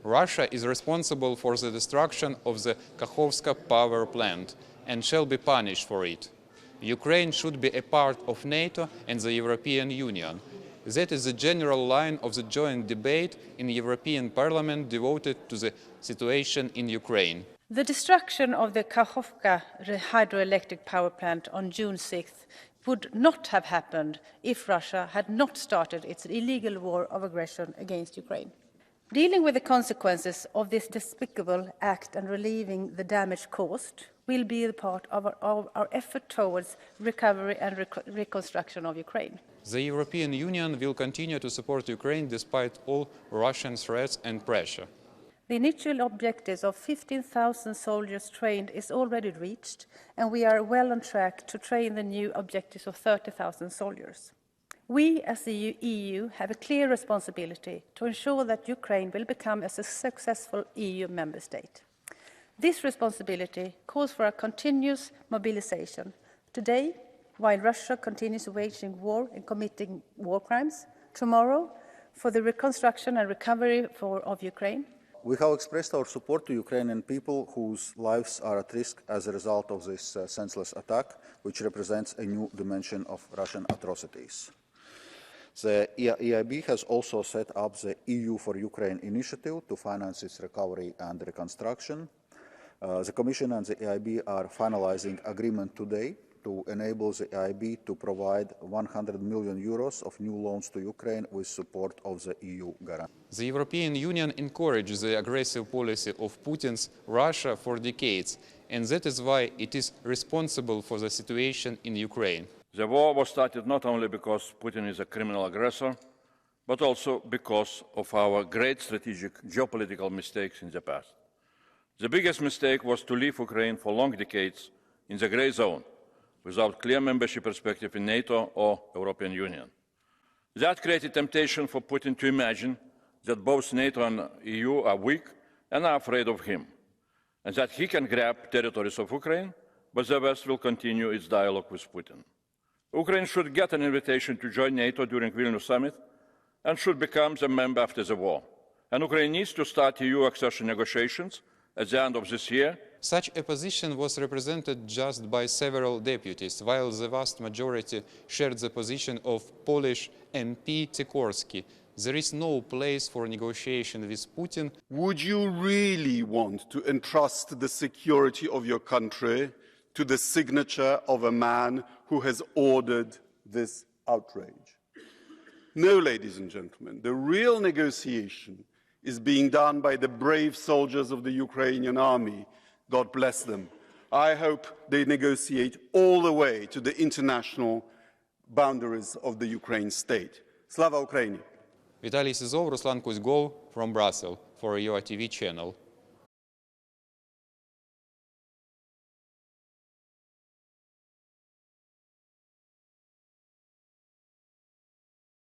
Russia is responsible for the destruction of the Kakhovka power plant and shall be punished for it. Ukraine should be a part of NATO and the European Union. That is the general line of the joint debate in the European Parliament devoted to the situation in Ukraine. The destruction of the Kakhovka hydroelectric power plant on June 6th would not have happened if Russia had not started its illegal war of aggression against Ukraine. Dealing with the consequences of this despicable act and relieving the damage caused will be a part of our effort towards recovery and reconstruction of Ukraine. The European Union will continue to support Ukraine despite all Russian threats and pressure. The initial objectives of 15,000 soldiers trained is already reached, and we are well on track to train the new objectives of 30,000 soldiers. We, as the EU, have a clear responsibility to ensure that Ukraine will become a successful EU member state. This responsibility calls for a continuous mobilization. Today, while Russia continues waging war and committing war crimes, tomorrow, for the reconstruction and recovery of Ukraine. We have expressed our support to Ukrainian people whose lives are at risk as a result of this senseless attack, which represents a new dimension of Russian atrocities. The EIB has also set up the EU for Ukraine initiative to finance its recovery and reconstruction. The Commission and the EIB are finalizing agreement today to enable the EIB to provide 100 million euros of new loans to Ukraine with support of the EU guarantee. The European Union encourages the aggressive policy of Putin's Russia for decades, and that is why it is responsible for the situation in Ukraine. The war was started not only because Putin is a criminal aggressor, but also because of our great strategic geopolitical mistakes in the past. The biggest mistake was to leave Ukraine for long decades in the grey zone, without clear membership perspective in NATO or European Union. That created temptation for Putin to imagine that both NATO and EU are weak and are afraid of him, and that he can grab territories of Ukraine, but the West will continue its dialogue with Putin. Ukraine should get an invitation to join NATO during Vilnius summit and should become a member after the war. And Ukraine needs to start EU accession negotiations at the end of this year. Such a position was represented just by several deputies, while the vast majority shared the position of Polish MP Sikorski. There is no place for negotiation with Putin. Would you really want to entrust the security of your country to the signature of a man who has ordered this outrage? No, ladies and gentlemen, the real negotiation is being done by the brave soldiers of the Ukrainian army. God bless them. I hope they negotiate all the way to the international boundaries of the Ukraine state. Slava Ukraini! Vitaliy Syzov, Ruslan Kuzgov from Brussels for UATV channel.